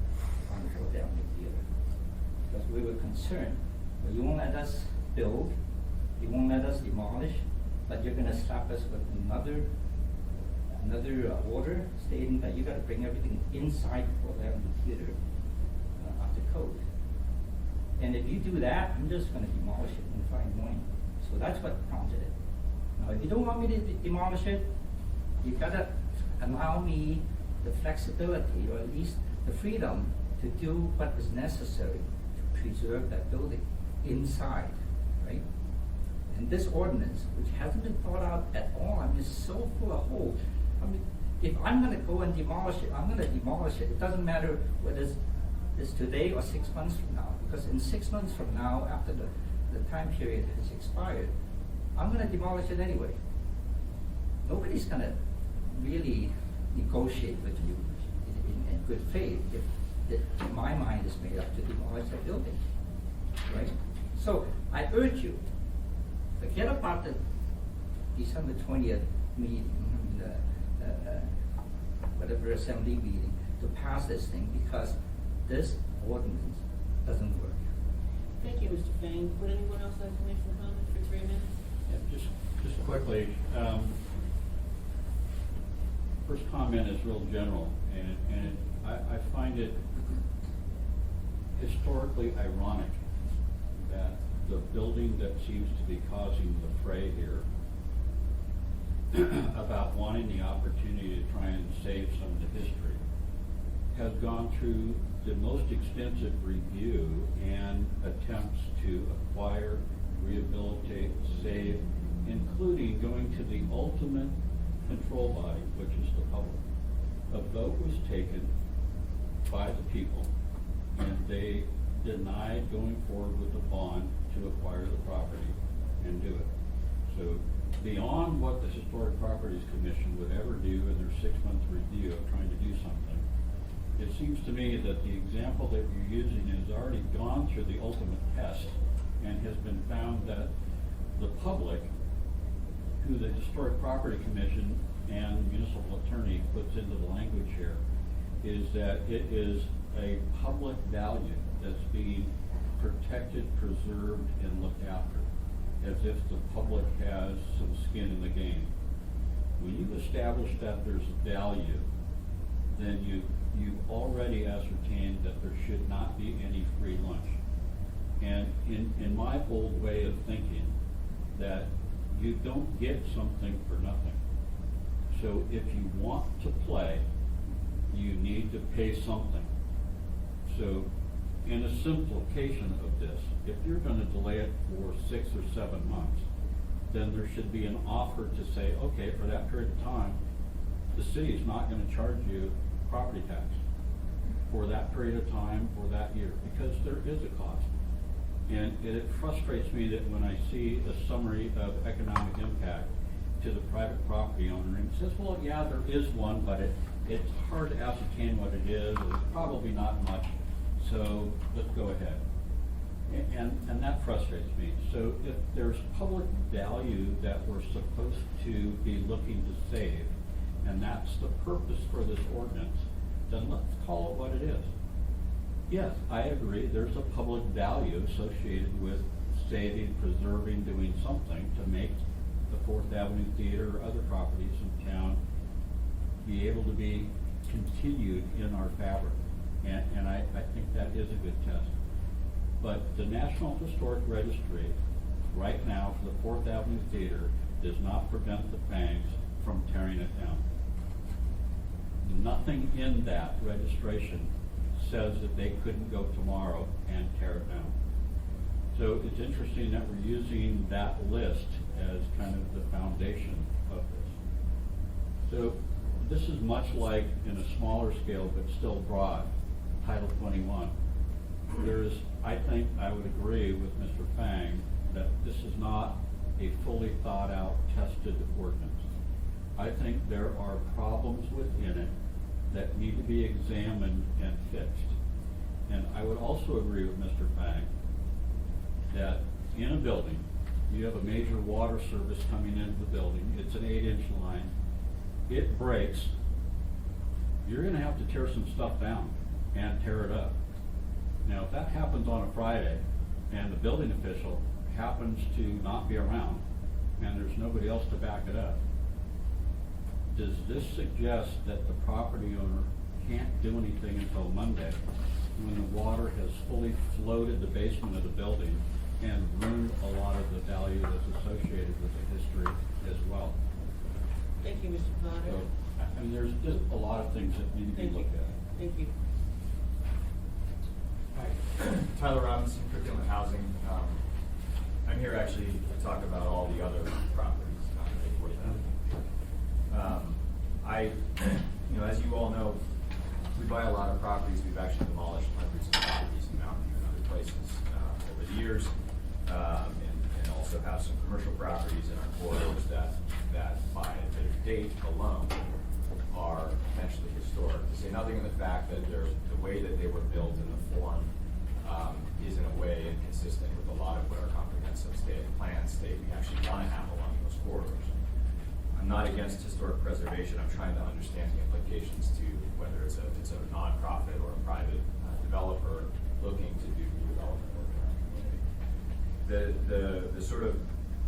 on the Fourth Avenue Theater. Because we were concerned, well, you won't let us build, you won't let us demolish, but you're gonna slap us with another order stating that you gotta bring everything inside the Fourth Avenue Theater up to code. And if you do that, I'm just gonna demolish it in Friday morning. So that's what prompted it. Now, if you don't want me to demolish it, you gotta allow me the flexibility, or at least the freedom, to do what is necessary to preserve that building inside, right? And this ordinance, which hasn't been thought out at all, I mean, it's so full of holes. I mean, if I'm gonna go and demolish it, I'm gonna demolish it. It doesn't matter whether it's today or 6 months from now, because in 6 months from now, after the time period has expired, I'm gonna demolish it anyway. Nobody's gonna really negotiate with you in good faith if my mind is made up to demolish a building, right? So I urge you, forget about the December 20th meeting, whatever assembly meeting, to pass this thing, because this ordinance doesn't work. Thank you, Mr. Fain. Would anyone else like to make some comments for 3 minutes? Yeah, just quickly, first comment is real general, and I find it historically ironic that the building that seems to be causing the fray here about wanting the opportunity to try and save some of the history has gone through the most extensive review and attempts to acquire, rehabilitate, save, including going to the ultimate control body, which is the public. A vote was taken by the people, and they denied going forward with the bond to acquire the property and do it. So beyond what the Historic Properties Commission would ever do in their 6-month review of trying to do something, it seems to me that the example that you're using has already gone through the ultimate test and has been found that the public, who the Historic Property Commission and municipal attorney puts into the language here, is that it is a public value that's being protected, preserved, and looked after, as if the public has some skin in the game. When you establish that there's value, then you've already ascertained that there should not be any free lunch. And in my old way of thinking, that you don't get something for nothing. So if you want to play, you need to pay something. So in a simplification of this, if you're gonna delay it for 6 or 7 months, then there should be an offer to say, okay, for that period of time, the city is not gonna charge you property tax for that period of time or that year, because there is a cost. And it frustrates me that when I see a summary of economic impact to the private property owner, and it says, well, yeah, there is one, but it's hard to ascertain what it is, it's probably not much, so let's go ahead. And that frustrates me. So if there's public value that we're supposed to be looking to save, and that's the purpose for this ordinance, then let's call it what it is. Yes, I agree, there's a public value associated with saving, preserving, doing something to make the Fourth Avenue Theater or other properties in town be able to be continued in our fabric. And I think that is a good test. But the National Historic Registry, right now for the Fourth Avenue Theater, does not prevent the banks from tearing it down. Nothing in that registration says that they couldn't go tomorrow and tear it down. So it's interesting that we're using that list as kind of the foundation of this. So this is much like, in a smaller scale but still broad, Title 21. There's, I think I would agree with Mr. Fang that this is not a fully thought out, tested ordinance. I think there are problems within it that need to be examined and fixed. And I would also agree with Mr. Fang that in a building, you have a major water service coming into the building, it's an 8-inch line, it breaks, you're gonna have to tear some stuff down and tear it up. Now, if that happens on a Friday and the building official happens to not be around and there's nobody else to back it up, does this suggest that the property owner can't do anything until Monday when the water has fully flooded the basement of the building and ruined a lot of the value that's associated with the history as well? Thank you, Mr. So, Potter. I mean, there's just a lot of things that need to be Thank you. looked at. Thank you. Hi, Tyler Robinson, Curriculum and Housing. I'm here actually to talk about all the other properties, not the Fourth Avenue. As you all know, we buy a lot of properties. We've actually demolished hundreds of properties in Mountain View and other places over the years, and also have some commercial properties in our corridors that by their date alone are potentially historic. To say nothing of the fact that the way that they were built and the form is in a way inconsistent with a lot of what our comprehensive plans state we actually want to have along those corridors. I'm not against historic preservation. I'm trying to understand the implications to whether it's a nonprofit or a private developer looking to do redevelopment work in our community. The sort of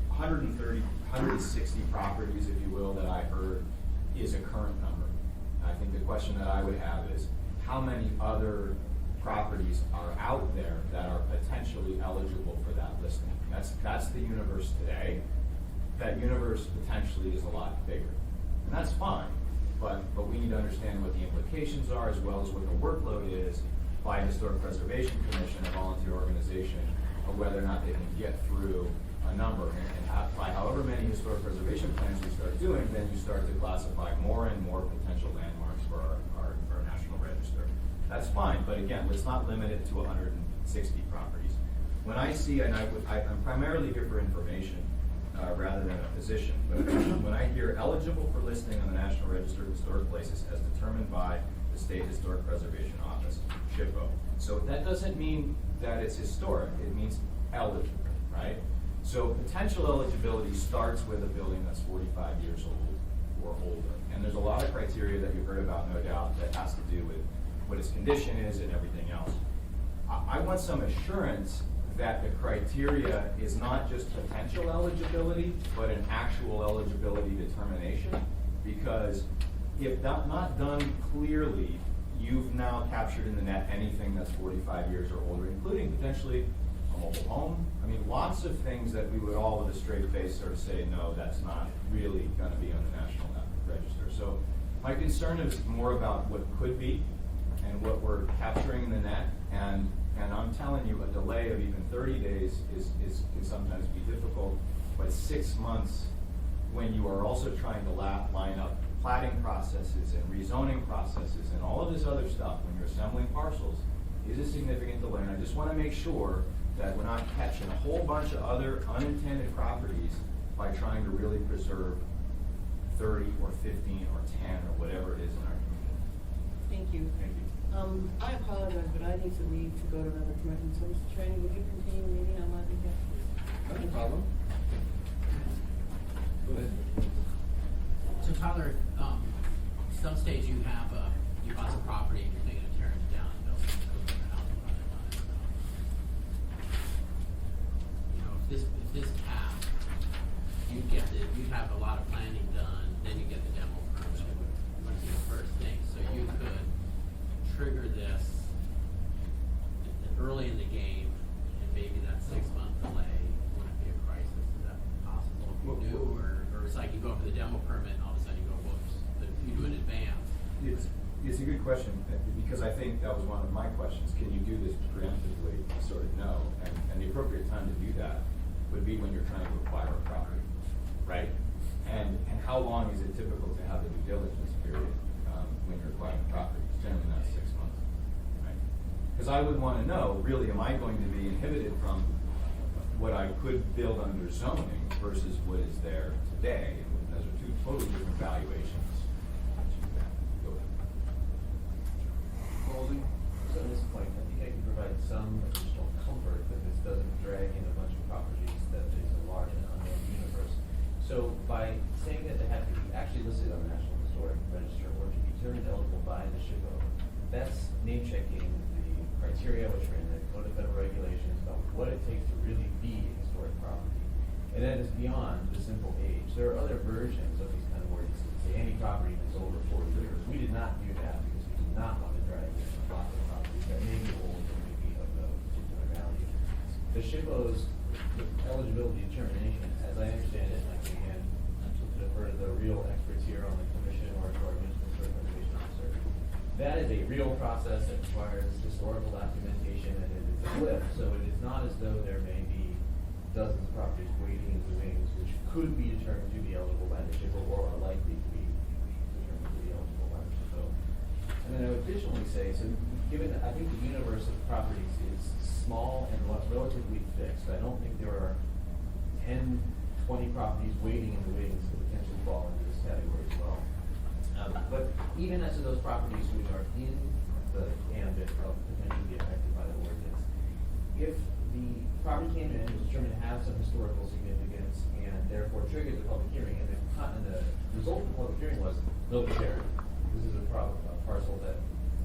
130, 160 properties, if you will, that I heard is a current number. And I think the question that I would have is how many other properties are out there that are potentially eligible for that listing? That's the universe today. That universe potentially is a lot bigger. And that's fine, but we need to understand what the implications are as well as what the workload is by a Historic Preservation Commission, a volunteer organization, or whether or not they can get through a number. And by however many historic preservation plans we start doing, then you start to classify more and more potential landmarks for our National Register. That's fine, but again, let's not limit it to 160 properties. When I see, and I'm primarily here for information rather than a position, but when I hear eligible for listing on the National Register of Historic Places as determined by the State Historic Preservation Office, SHPO. So that doesn't mean that it's historic, it means eligible, right? So potential eligibility starts with a building that's 45 years old or older. And there's a lot of criteria that you've heard about, no doubt, that has to do with what its condition is and everything else. I want some assurance that the criteria is not just potential eligibility, but an actual eligibility determination. Because if that's not done clearly, you've now captured in the net anything that's 45 years or older, including potentially a mobile home. I mean, lots of things that we would all with a straight face sort of say, no, that's not really gonna be on the National Register. So my concern is more about what could be and what we're capturing in the net. And I'm telling you, a delay of even 30 days can sometimes be difficult, but 6 months when you are also trying to line up platting processes and rezoning processes and all of this other stuff when you're assembling parcels is a significant delay. And I just want to make sure that we're not catching a whole bunch of other unintended properties by trying to really preserve 30 or 15 or 10 or whatever it is in our community. Thank you. Thank you. I apologize, but I need to leave to go to another commission. So, Mr. Trainee, would you continue the meeting on my behalf, please? No problem. Go ahead. So Tyler, some stage you bought some property and you're thinking of tearing it down and building a house on it. If this passed, you'd have a lot of planning done, then you get the demo permit, would be the first thing. So you could trigger this early in the game, and maybe that 6-month delay wouldn't be a crisis. Is that possible if you do, or it's like you go for the demo permit and all of a sudden you go, whoops, but if you do it in advance? it's a good question, because I think that was one of my questions. Can you do this preemptively? Sort of no. And the appropriate time to do that would be when you're trying to acquire a property, right? And how long is it typical to have a due diligence period when you're acquiring a property? It's generally not 6 months, right? Because I would want to know, really, am I going to be inhibited from what I could build under zoning versus what is there today? And those are two totally different valuations. Go ahead. Holding? So at this point, I think I can provide some additional comfort that this doesn't drag in a bunch of properties that is a large and unknown universe. So by saying that they have to be actually listed on the National Historic Register or to be determined eligible by the SHPO, that's name checking the criteria which are in the Code of Federal Regulations about what it takes to really be a historic property. And that is beyond the simple age. There are other versions of these kind of words that say any property that's over 40 years. We did not do that because we did not want to drag in a lot of properties that may be old and may be of no particular value. The SHPO's eligibility determination, as I understand it, and I can again defer to the real experts here on the commission or to our municipal preservation officer. That is a real process that requires historical documentation, and it is a cliff, so it is not as though there may be dozens of properties waiting in the wings which could be determined to be eligible by the SHPO or are likely to be determined to be eligible by the SHPO. And then I would additionally say, so given that I think the universe of properties is small and relatively fixed, I don't think there are 10, 20 properties waiting in the wings to potentially fall into this category as well. But even as to those properties which are in the ambit of potentially be affected by the ordinance, if the property came in and was determined to have some historical significance and therefore triggered the public hearing, and the result of the public hearing was no sharing, this is a parcel that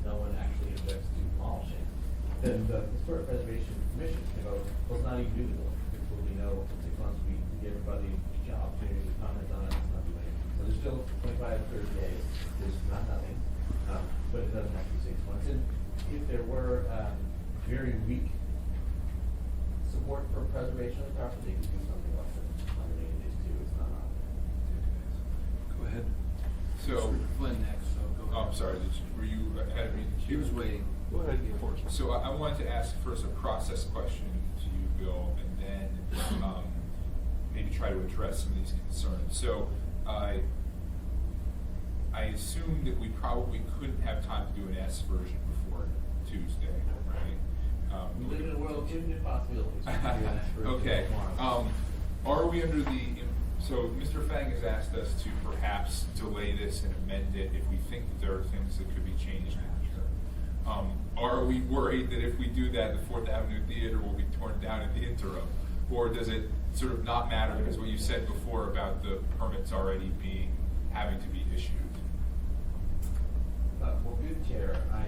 no one actually objects to demolishing, then the Historic Preservation Commission can go, well, it's not even due to the law. There will be no 6 months, we give everybody the opportunity to comment on it, it's not doing anything. So there's still 25, 30 days, there's not nothing, but it doesn't have to be 6 months. And if there were very weak support for preservation of the property, they could do something less than 180 days too, it's not on. Go ahead. So, Mr. Flynn next, so go ahead. I'm sorry, were you ahead of me? He was waiting. Go ahead. So I wanted to ask first a process question to you, Bill, and then maybe try to address some of these concerns. So I assume that we probably couldn't have time to do an S version before Tuesday, right? We live in a world of infinite possibilities. We can do an expert Okay. tomorrow. Are we under the, so Mr. Fang has asked us to perhaps delay this and amend it if we think that there are things that could be changed in here. Are we worried that if we do that, the 4th Avenue Theater will be torn down in the interim? Or does it sort of not matter because what you said before about the permits already having to be issued? Well, good chair, I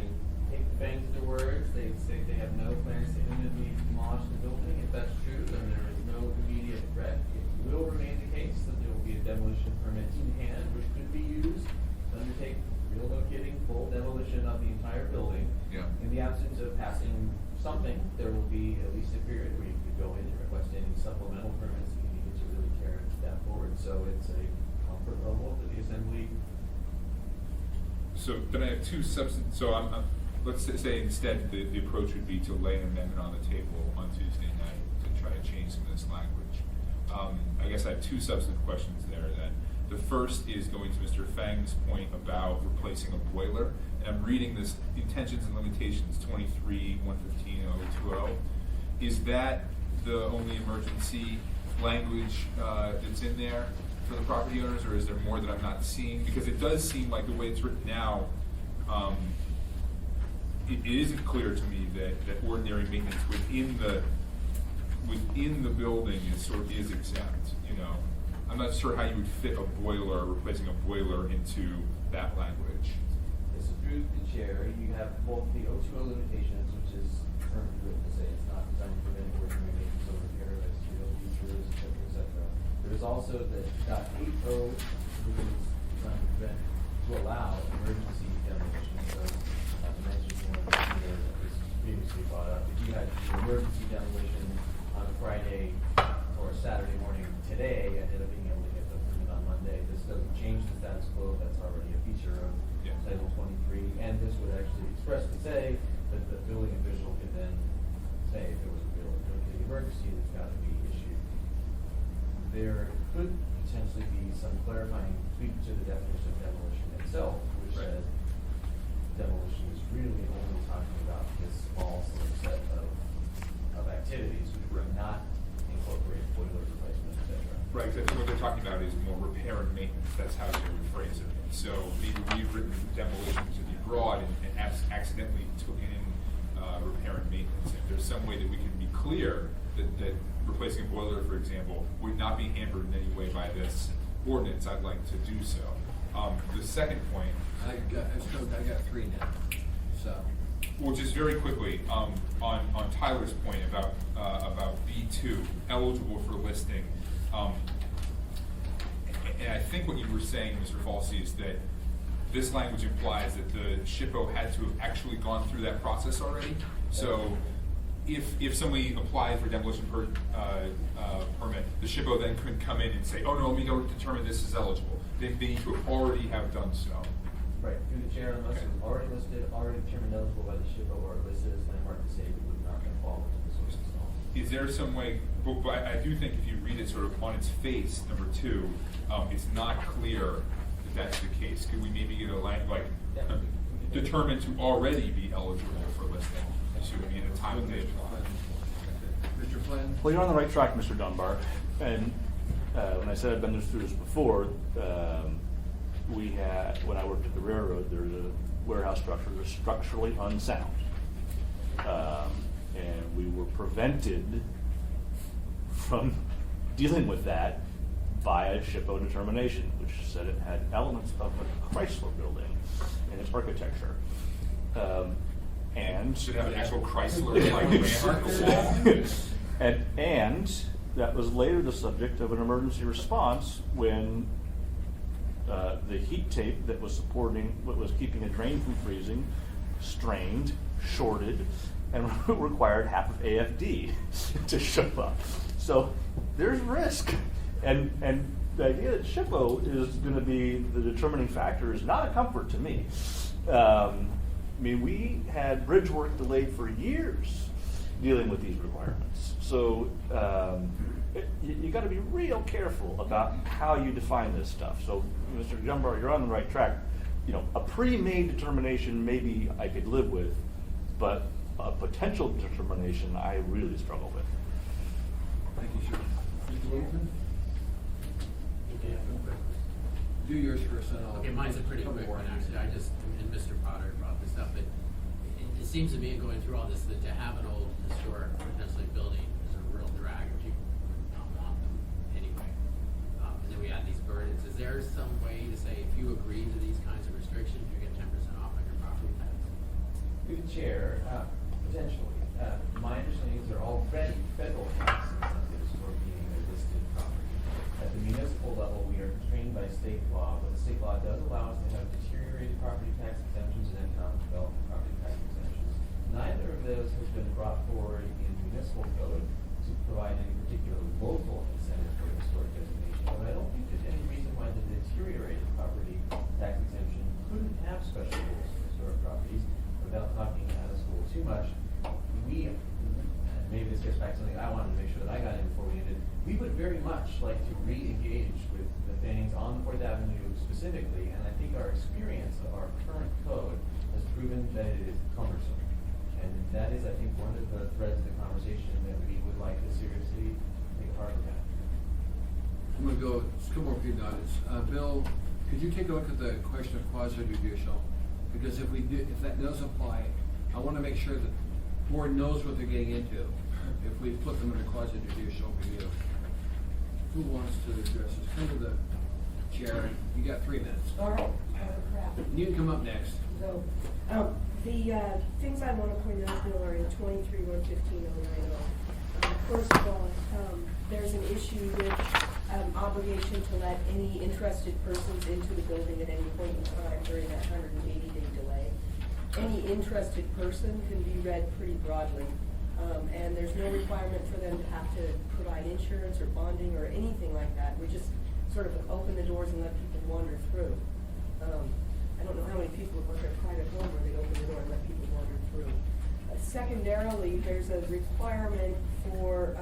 take the Fangs to their words. They say they have no plans to imminently demolish the building. If that's true, then there is no immediate threat. It will remain the case that there will be a demolition permit in hand, which could be used to undertake real no kidding, full demolition of the entire building. Yeah. In the absence of passing something, there will be at least a period where you could go in and request any supplemental permits if you needed to really carry that forward. So it's a comfort level that the assembly. So then I have two so let's say instead the approach would be to lay an amendment on the table on Tuesday night to try to change some of this language. I guess I have two substantive questions there. That the first is going to Mr. Fang's point about replacing a boiler. And I'm reading this intentions and limitations 23-115-020. Is that the only emergency language that's in there for the property owners, or is there more that I'm not seeing? Because it does seem like the way it's written now, it isn't clear to me that ordinary maintenance within the building is exempt. You know, I'm not sure how you would fit a boiler, replacing a boiler into that language. This is through the chair. You have both the O2O limitations, which is currently written to say it's not designed to prevent ordinary maintenance or repair of exterior features, et cetera, et cetera. There is also the .80, which is designed to prevent, to allow emergency demolition. So, not to mention one here that was previously brought up. If you had emergency demolition on a Friday or a Saturday morning today, ended up being able to get the permit on Monday. This doesn't change the status quo. That's already a feature of Title 23. agree, and this would actually expressly say that the building official could then say if there was a building emergency that's got to be issued. There could potentially be some clarifying tweak to the definition of demolition itself, which says demolition is really only talking about this small subset of activities, which would not incorporate boiler replacement, et cetera. Right, 'cause I think what they're talking about is more repair and maintenance, that's how they would phrase it. So maybe we've written demolition to be broad and accidentally took in repair and maintenance. If there's some way that we can be clear that replacing a boiler, for example, would not be hampered in any way by this ordinance, I'd like to do so. The second point. I got three now, so. Well, just very quickly, on Tyler's point about B2, eligible for listing. And I think what you were saying, Mr. Falsey, is that this language implies that the SHPO had to have actually gone through that process already. So if somebody applied for demolition permit, the SHPO then couldn't come in and say, oh no, let me go determine this is eligible. They need to already have done so. Right, through the chair, unless Okay. it was already listed, already determined eligible by the SHPO or listed as landmark disabled, would not then fall into the source of law. Is there some way, but I do think if you read it sort of on its face, number 2, it's not clear that that's the case. Could we maybe get a line, like, determined to already be eligible for listing? You see what I mean, at a time of day apply. Mr. Flynn? Well, you're on the right track, Mr. Dunbar. And when I said I've been through this before, we had, when I worked at the railroad, there was a warehouse structure that was structurally unsound. And we were prevented from dealing with that by a SHPO determination, which said it had elements of a Chrysler building in its architecture. And Should have an actual Chrysler, like, landmark wall. and that was later the subject of an emergency response when the heat tape that was supporting, what was keeping a drain from freezing, strained, shorted, and required half of AFD to show up. So there's risk. And the idea that SHPO is going to be the determining factor is not a comfort to me. I mean, we had bridge work delayed for years dealing with these requirements. So you got to be real careful about how you define this stuff. So, Mr. Dunbar, you're on the right track. You know, a pre-made determination maybe I could live with, but a potential determination I really struggle with. Thank you, sir. Mr. Littleton? Do yours first, and I'll. Okay, mine's a pretty quick one, actually. I just, and Mr. Potter brought this up, but it seems to me in going through all this, that to have an old historic potentially building is a real drag, if you would not want them anyway. And then we add these burdens. Is there some way to say, if you agree to these kinds of restrictions, you get 10% off on your property tax? Through the chair, potentially. My understanding is there are already federal tax incentives for being a listed property. At the municipal level, we are constrained by state law, but the state law does allow us to have deteriorated property tax exemptions and economic development property tax exemptions. Neither of those has been brought forward in municipal code to provide any particular local incentive for historic designation. But I don't think there's any reason why the deteriorated property tax exemption couldn't have special rules for historic properties. Without talking out of school too much, we, and maybe this gets back to something I wanted to make sure that I got in before we ended, we would very much like to re-engage with the things on 4th Avenue specifically, and I think our experience of our current code has proven that it is cumbersome. And that is, I think, one of the threads of the conversation that we would like to seriously take a hard look at. I'm gonna go, just a couple more few nods. Bill, could you take a look at the question of quasi-judicial? Because if that does apply, I wanna make sure that the board knows what they're getting into if we put them in a quasi-judicial review. Who wants to address this? Come to the chair. You got 3 minutes. All right, crap. You can come up next. So, the things I want to point out, Bill, are in 23-115-090. First of all, there's an issue with obligation to let any interested persons into the building at any point in time during that 180-day delay. Any interested person can be read pretty broadly, and there's no requirement for them to have to provide insurance or bonding or anything like that. We just sort of open the doors and let people wander through. I don't know how many people would want their private home where they'd open the door and let people wander through. Secondarily, there's a requirement for,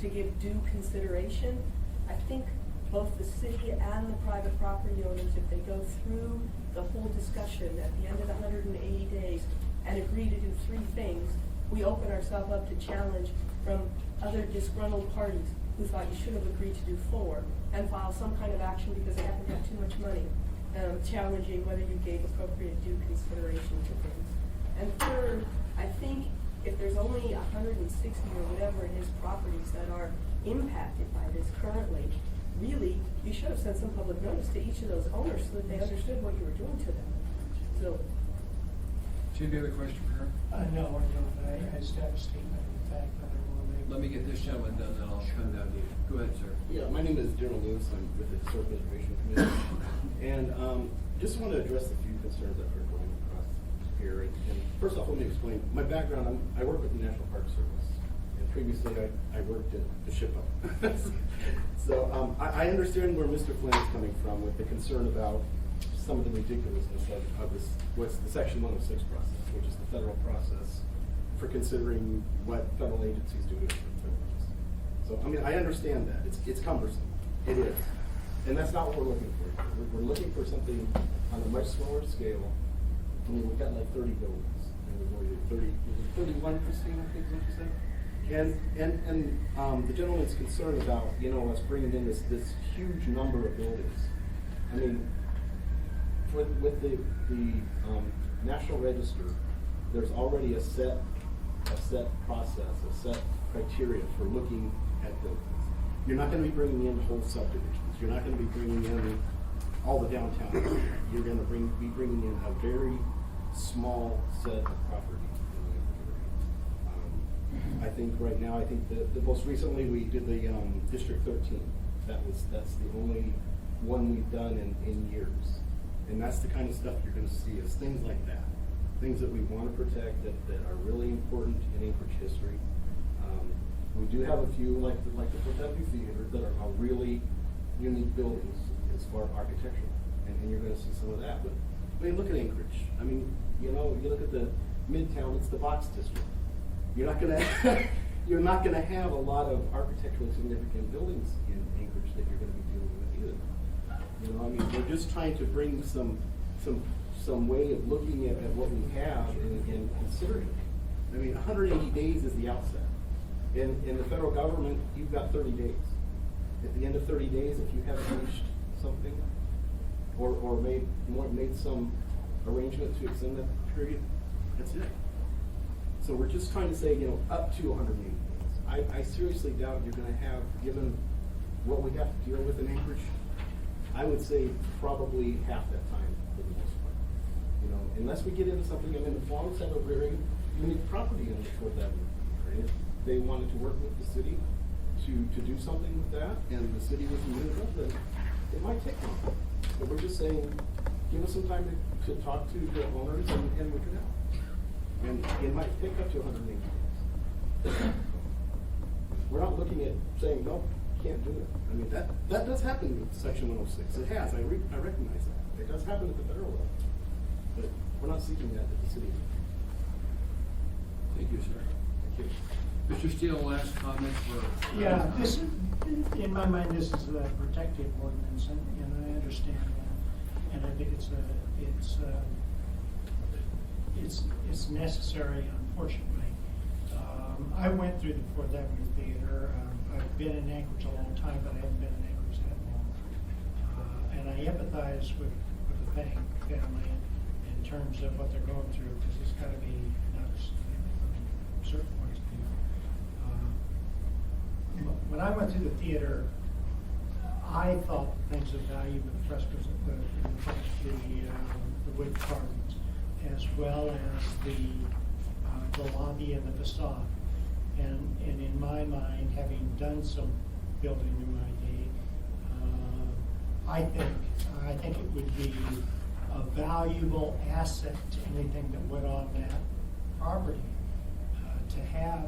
to give due consideration. I think both the city and the private property owners, if they go through the whole discussion at the end of the 180 days and agree to do 3 things, we open ourselves up to challenge from other disgruntled parties who thought you should have agreed to do 4 and file some kind of action because they happen to have too much money, challenging whether you gave appropriate due consideration to things. And third, I think if there's only 160 or whatever it is properties that are impacted by this currently, really, you should have sent some public notice to each of those owners so that they understood what you were doing to them. So, Jim, you have a question for her? No, I don't. I just have a statement of fact that I want to make. Let me get this gentleman done, then I'll come down to you. Go ahead, sir. Yeah, my name is General Lewis. I'm with the Historic Preservation Committee. And just want to address a few concerns that are going across here. And first off, let me explain. My background, I work with the National Park Service. And previously, I worked at the SHPO. So I understand where Mr. Flynn is coming from with the concern about some of the ridiculousness of this, what's the Section 106 process, which is the federal process for considering what federal agencies do with privileges. So, I mean, I understand that. It's cumbersome. It is. And that's not what we're looking for. We're looking for something on a much smaller scale. I mean, we've got like 30 buildings. And we're going to 31, Christine, I think is what you said. And the gentleman's concerned about, us bringing in this huge number of buildings. I mean, with the National Register, there's already a set process, a set criteria for looking at buildings. You're not going to be bringing in whole subdivisions. You're not going to be bringing in all the downtown area. You're going to be bringing in a very small set of property. I think right now, the most recently we did the District 13. That's the only one we've done in years. And that's the kind of stuff you're going to see is things like that. Things that we want to protect that are really important in Anchorage history. We do have a few, like the Fifth Avenue Theater, that are really unique buildings as far as architectural. And you're going to see some of that. But I mean, look at Anchorage. I mean, you look at the Midtown, it's the box district. You're not gonna have a lot of architecturally significant buildings in Anchorage that you're gonna be dealing with either. I mean, we're just trying to bring some way of looking at what we have and considering it. I mean, 180 days is the outset. In the federal government, you've got 30 days. At the end of 30 days, if you haven't reached something or made some arrangement to extend that period, that's it. So we're just trying to say, up to 180 days. I seriously doubt you're going to have, given what we have to deal with in Anchorage, I would say probably half that time for the most part. Unless we get into something, I mean, the Flongs have a very unique property in the Fourth Avenue. Right? If they wanted to work with the city to do something with that, and the city was amenable, then it might take long. But we're just saying, give us some time to talk to the owners and work it out. And it might take up to 180 days. We're not looking at saying, no, can't do it. I mean, that does happen with Section 106. It has. I recognize that. It does happen at the federal level. But we're not seeking that at the city. Thank you, sir. Thank you. Mr. Steele, last comment for... Yeah, in my mind, this is a protective ordinance, and I understand that. And I think it's necessary, unfortunately. I went through the Fourth Avenue Theater. I've been in Anchorage a long time, but I haven't been in Anchorage that long. And I empathize with the Pang family in terms of what they're going through, because it's got to be nuts from certain points of view. When I went through the theater, I thought things of value with the frescoes, the wood carvings, as well as the lobby and the facade. And in my mind, having done some building in my day, I think it would be a valuable asset to anything that went on that property.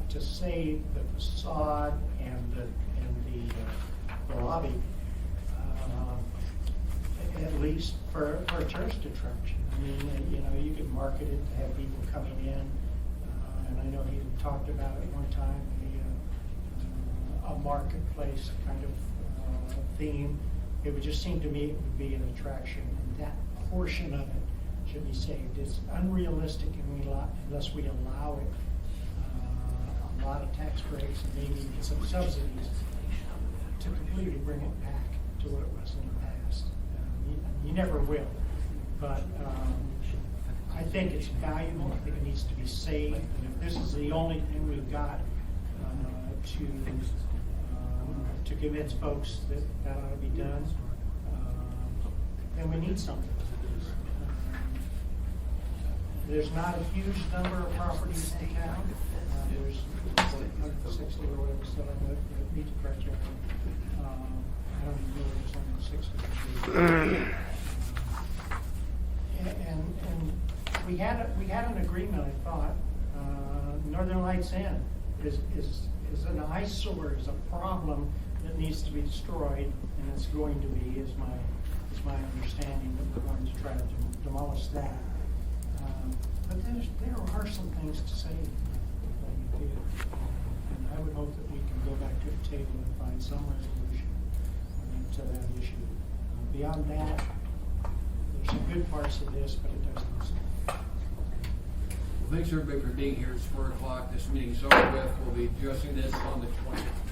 To save the facade and the lobby at least for a tourist attraction. I mean, you know, you could market it to have people coming in, and I know he talked about it one time, a marketplace kind of theme. It would just seem to me it would be an attraction, and that portion of it should be saved. It's unrealistic unless we allow it a lot of tax breaks and maybe some subsidies to completely bring it back to what it was in the past. You never will, but I think it's valuable. I think it needs to be saved. And if this is the only thing we've got to convince folks that that ought to be done, then we need something. There's not a huge number of properties in town. There's 160 or whatever, so that meet the criteria. I don't even know if there's 160. And we had an agreement, I thought. Northern Lights Inn is an eyesore, is a problem that needs to be destroyed, and it's going to be, is my understanding, that we're going to try to demolish that. But there are some things to say that you did, and I would hope that we can go back to the table and find some resolution to that issue. Beyond that, there's some good parts of this, but it doesn't. Well, thanks everybody for being here. It's 4 o'clock. This meeting's over with. We'll be addressing this on the 20th.